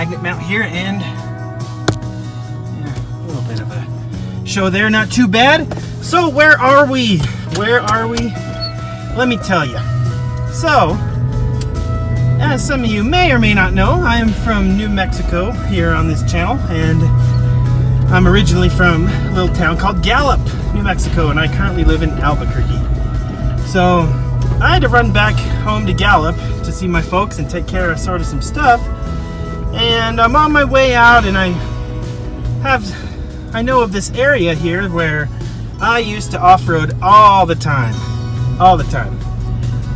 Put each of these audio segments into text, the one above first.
magnet mount here, and yeah, a little bit of a show there, not too bad. So where are we? Where are we? Let me tell you. So, as some of you may or may not know, I am from New Mexico here on this channel, and I'm originally from a little town called Gallup, New Mexico, and I currently live in Albuquerque. So I had to run back home to Gallup to see my folks and take care of sort of some stuff, and I'm on my way out, and I know of this area here where I used to off-road all the time.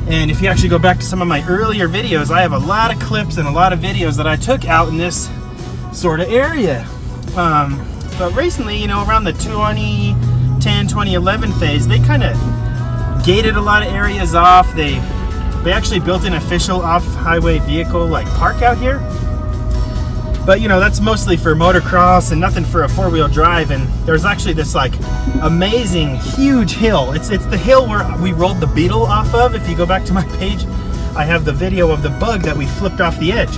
And if you actually go back to some of my earlier videos, I have a lot of clips and a lot of videos that I took out in this sort of area. But recently, you know, around the 2010, 2011 phase, they kind of gated a lot of areas off. They actually built an official off-highway vehicle like park out here. But you know, that's mostly for motocross and nothing for a four-wheel drive. And there's actually this like amazing huge hill. It's the hill where we rolled the Beetle off of. If you go back to my page, I have the video of the bug that we flipped off the edge.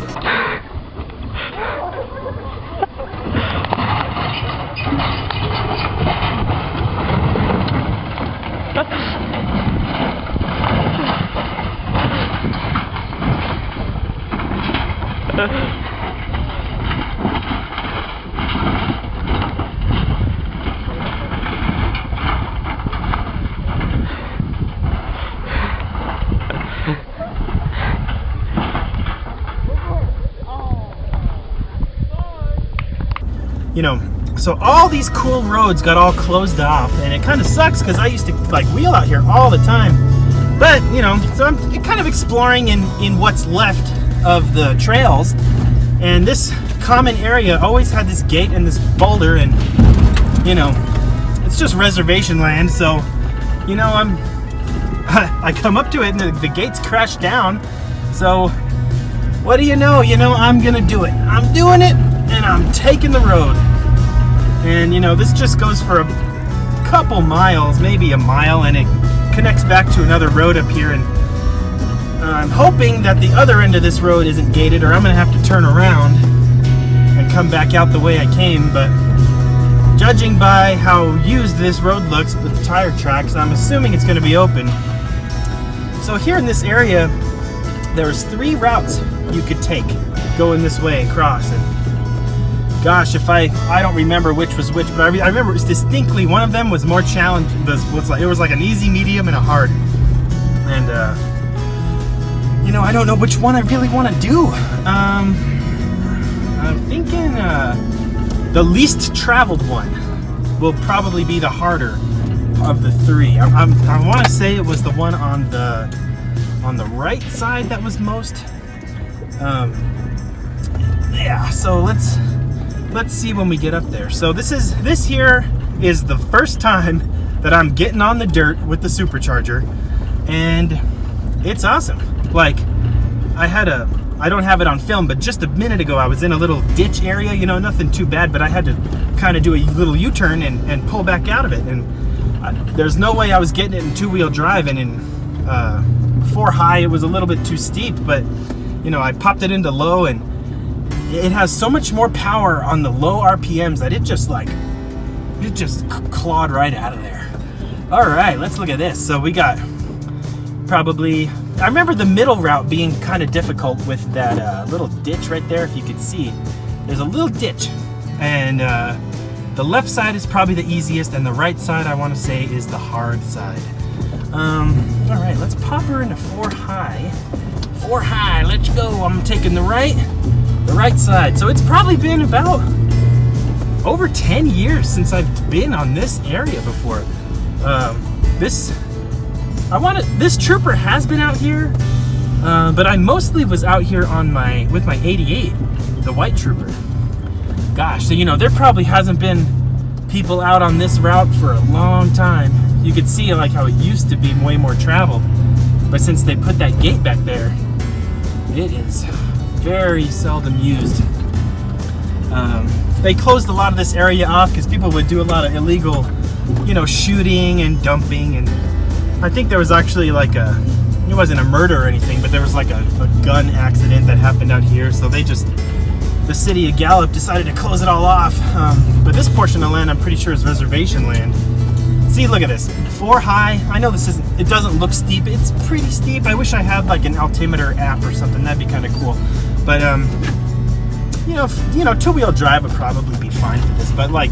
You know, so all these cool roads got all closed off, and it kind of sucks because I used to like wheel out here all the time. But you know, so I'm kind of exploring in what's left of the trails, and this common area always had this gate and this boulder, and you know, it's just reservation land. So you know, I come up to it and the gate's crashed down. So what do you know? You know, I'm gonna do it. I'm doing it. And I'm taking the road. And you know, this just goes for a couple miles, maybe a mile, and it connects back to another road up here. And I'm hoping that the other end of this road isn't gated, or I'm gonna have to turn around and come back out the way I came. But judging by how used this road looks with the tire tracks, I'm assuming it's gonna be open. So here in this area, there's 3 routes you could take going this way across. And gosh, if I don't remember which was which, but I remember distinctly one of them was more challenging. It was like an easy, medium, and a hard. And you know, I don't know which one I really want to do. I'm thinking the least traveled one will probably be the harder of the 3. I want to say it was the one on the right side that was most. Yeah. So let's see when we get up there. So this here is the first time that I'm getting on the dirt with the Supercharger, and it's awesome. Like, I don't have it on film, but just a minute ago I was in a little ditch area, you know, nothing too bad, but I had to kind of do a little U-turn and pull back out of it, and there's no way I was getting it in 2-wheel drive, and in 4 high it was a little bit too steep, but you know, I popped it into low, and it has so much more power on the low RPMs that it just clawed right out of there. All right, let's look at this. So we got probably, I remember the middle route being kind of difficult with that little ditch right there. If you could see, there's a little ditch, and the left side is probably the easiest, and the right side, I want to say, is the hard side. All right, let's pop her into 4 high. 4 high, let's go. I'm taking the right side. So it's probably been about over 10 years since I've been on this area before. This trooper has been out here, but I mostly was out here with my 88, the white trooper. Gosh, so you know, there probably hasn't been people out on this route for a long time. You could see like how it used to be way more traveled, but since they put that gate back there, it is very seldom used. They closed a lot of this area off because people would do a lot of illegal, you know, shooting and dumping, and I think there was actually like it wasn't a murder or anything, but there was like a gun accident that happened out here, so they just the city of Gallup decided to close it all off. But this portion of land, I'm pretty sure is reservation land. See, look at this, 4 high. I know this isn't, it doesn't look steep. It's pretty steep. I wish I had like an altimeter app or something. That'd be kind of cool. But you know, two-wheel drive would probably be fine for this. But like,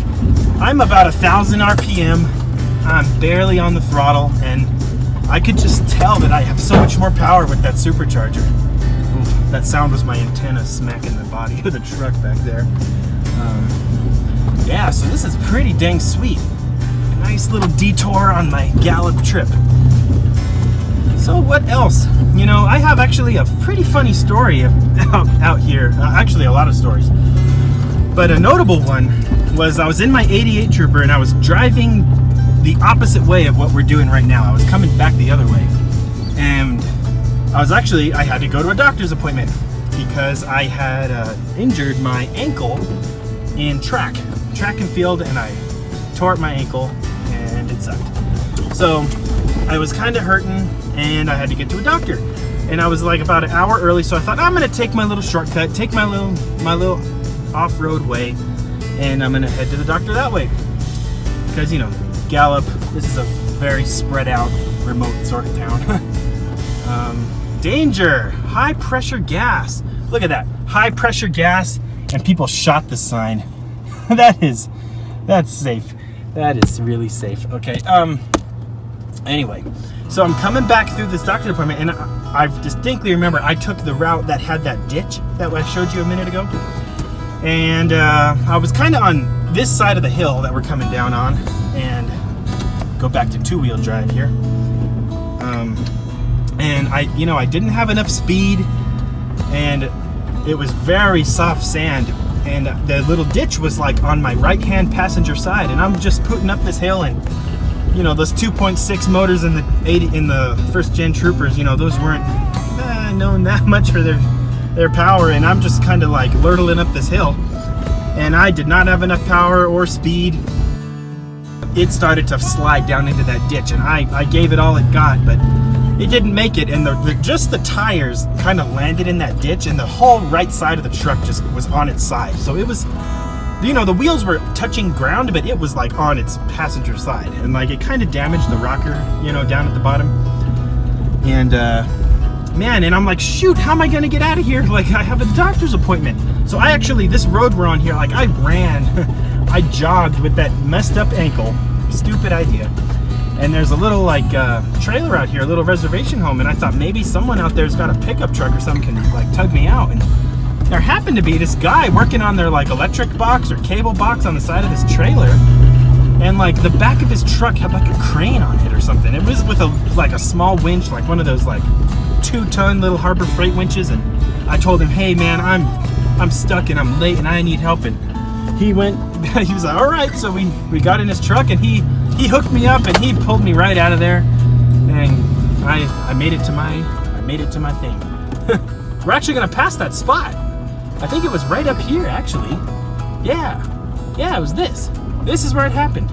I'm about 1,000 RPM. I'm barely on the throttle, and I could just tell that I have so much more power with that supercharger. Oof, that sound was my antenna smacking the body of the truck back there. Yeah, so this is pretty dang sweet. Nice little detour on my Gallup trip. So what else? You know, I have actually a pretty funny story out here. Actually, a lot of stories. But a notable one was I was in my 88 Trooper and I was driving the opposite way of what we're doing right now. I was coming back the other way. And I had to go to a doctor's appointment because I had injured my ankle in track and field, and I tore up my ankle and it sucked. So I was kind of hurting and I had to get to a doctor, and I was like about an hour early, so I thought I'm gonna take my little shortcut, take my little off-road way, and I'm gonna head to the doctor that way, because you know, Gallup, this is a very spread out, remote sort of town. Danger, high pressure gas. Look at that, high pressure gas, and people shot the sign. That's safe. That is really safe. Okay. Anyway, so I'm coming back through this doctor's appointment, and I distinctly remember I took the route that had that ditch that I showed you a minute ago, and I was kind of on this side of the hill that we're coming down on, and go back to two-wheel drive here. And I didn't have enough speed, and it was very soft sand. And the little ditch was like on my right-hand passenger side, and I'm just putting up this hill, and you know, those 2.6 motors in the first gen Troopers, you know, those weren't known that much for their power, and I'm just kind of like lurtling up this hill, and I did not have enough power or speed. It started to slide down into that ditch, and I gave it all it got, but it didn't make it, and just the tires kind of landed in that ditch, and the whole right side of the truck just was on its side. So it was, you know, the wheels were touching ground, but it was like on its passenger side, and like it kind of damaged the rocker, you know, down at the bottom. And man, and I'm like, shoot, how am I gonna get out of here? Like, I have a doctor's appointment. So I actually, this road we're on here, like I ran, I jogged with that messed up ankle. Stupid idea. And there's a little like trailer out here, a little reservation home, and I thought maybe someone out there's got a pickup truck or something can like tug me out. And there happened to be this guy working on their like electric box or cable box on the side of this trailer, and like the back of his truck had like a crane on it or something. It was with a small winch, like one of those like 2-ton little Harbor Freight winches. And I told him, hey man, I'm stuck and I'm late and I need help. And he went, he was like, all right. So we got in his truck, and he hooked me up, and he pulled me right out of there, and I made it to my thing. We're actually gonna pass that spot. I think it was right up here, actually. Yeah, it was this. This is where it happened.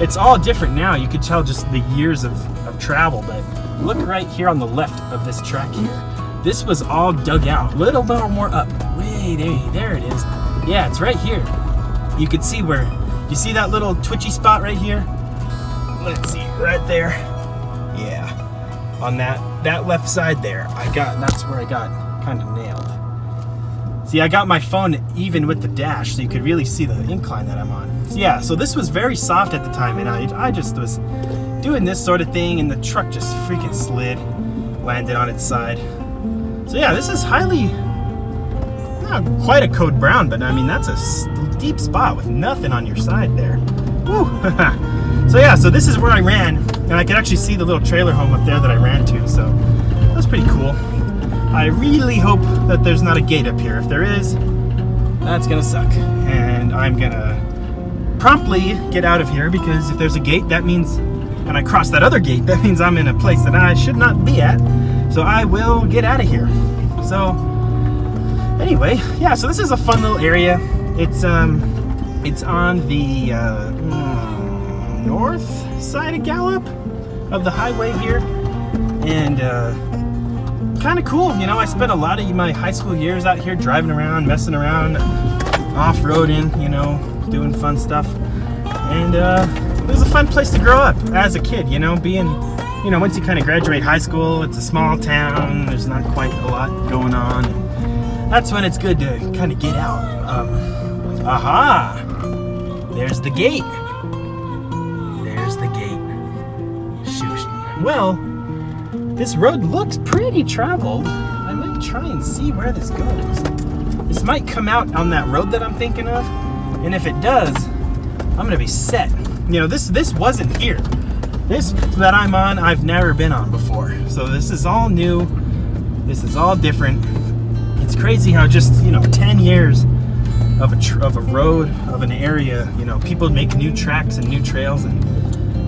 It's all different now. You could tell just the years of travel, but look right here on the left of this track here. This was all dug out, a little more up. Wait, there it is. Yeah, it's right here. You could see where, you see that little twitchy spot right here? Let's see, right there. Yeah, on that left side there, that's where I got kind of nailed. See, I got my phone even with the dash, so you could really see the incline that I'm on. So yeah, so this was very soft at the time, and I just was doing this sort of thing, and the truck just freaking slid, landed on its side. So yeah, this is highly, not quite a code brown, but I mean, that's a deep spot with nothing on your side there. Woo! So yeah, so this is where I ran, and I could actually see the little trailer home up there that I ran to, so that's pretty cool. I really hope that there's not a gate up here. If there is, that's gonna suck, and I'm gonna promptly get out of here, because if there's a gate, that means, and I cross that other gate, that means I'm in a place that I should not be at, so I will get out of here. So anyway, yeah, so this is a fun little area. It's on the north side of Gallup, of the highway here, and kind of cool. You know, I spent a lot of my high school years out here driving around, messing around, off-roading, you know, doing fun stuff. And it was a fun place to grow up as a kid, you know, being, you know, once you kind of graduate high school, it's a small town, there's not quite a lot going on. And that's when it's good to kind of get out. Aha! There's the gate. There's the gate. Shoot. Well, this road looks pretty traveled. I might try and see where this goes. This might come out on that road that I'm thinking of, and if it does, I'm gonna be set. You know, this wasn't here. This that I'm on, I've never been on before. So this is all new. This is all different. It's crazy how just, you know, 10 years of a road, of an area, you know, people make new tracks and new trails, and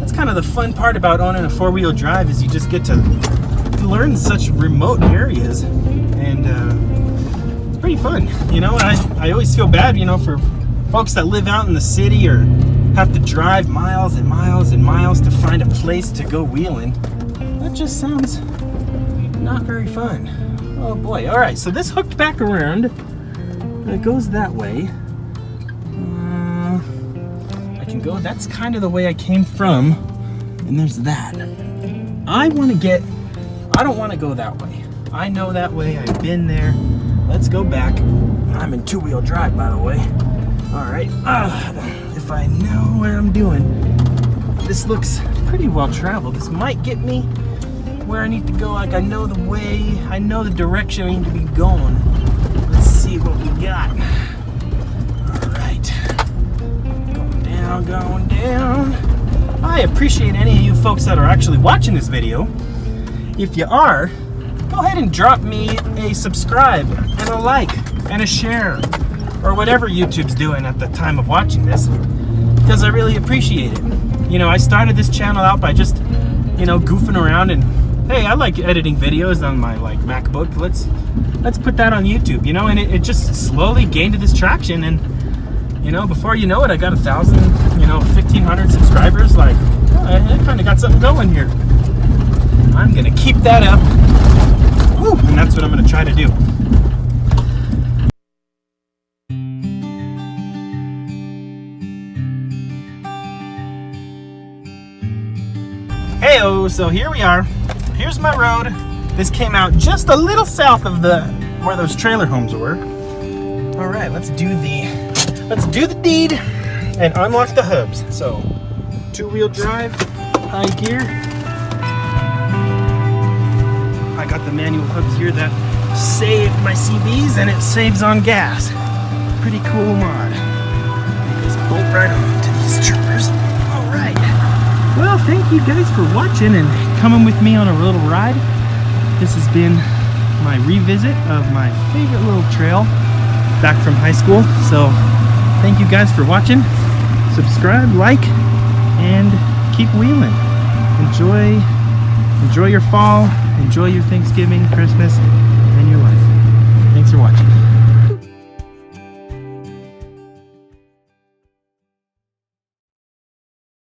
that's kind of the fun part about owning a four-wheel drive, is you just get to learn such remote areas, and it's pretty fun. You know, I always feel bad, you know, for folks that live out in the city or have to drive miles and miles and miles to find a place to go wheeling. That just sounds not very fun. Oh boy. All right, so this hooked back around. It goes that way. I can go, that's kind of the way I came from, and there's that. I don't want to go that way. I know that way, I've been there. Let's go back. I'm in two-wheel drive, by the way. All right, if I know what I'm doing. This looks pretty well traveled. This might get me where I need to go. Like, I know the way, I know the direction I need to be going. Let's see what we got. All right, going down. I appreciate any of you folks that are actually watching this video. If you are, go ahead and drop me a subscribe and a like and a share, or whatever YouTube's doing at the time of watching this, because I really appreciate it. You know, I started this channel out by just, you know, goofing around, and hey, I like editing videos on my MacBook. Let's put that on YouTube, you know, and it just slowly gained this traction, and you know, before you know it, I got 1,000, you know, 1,500 subscribers. Like, I kind of got something going here. I'm gonna keep that up. Woo, and that's what I'm gonna try to do. Heyo, so here we are. Here's my road. This came out just a little south of where those trailer homes were. All right, let's do the deed and unlock the hubs. So, two-wheel drive, high gear. I got the manual hubs here that save my CVs, and it saves on gas. Pretty cool mod. Just bolt right on to these troopers. All right. Well, thank you guys for watching and coming with me on a little ride. This has been my revisit of my favorite little trail back from high school. So thank you guys for watching. Subscribe, like, and keep wheeling. Enjoy your fall, enjoy your Thanksgiving, Christmas.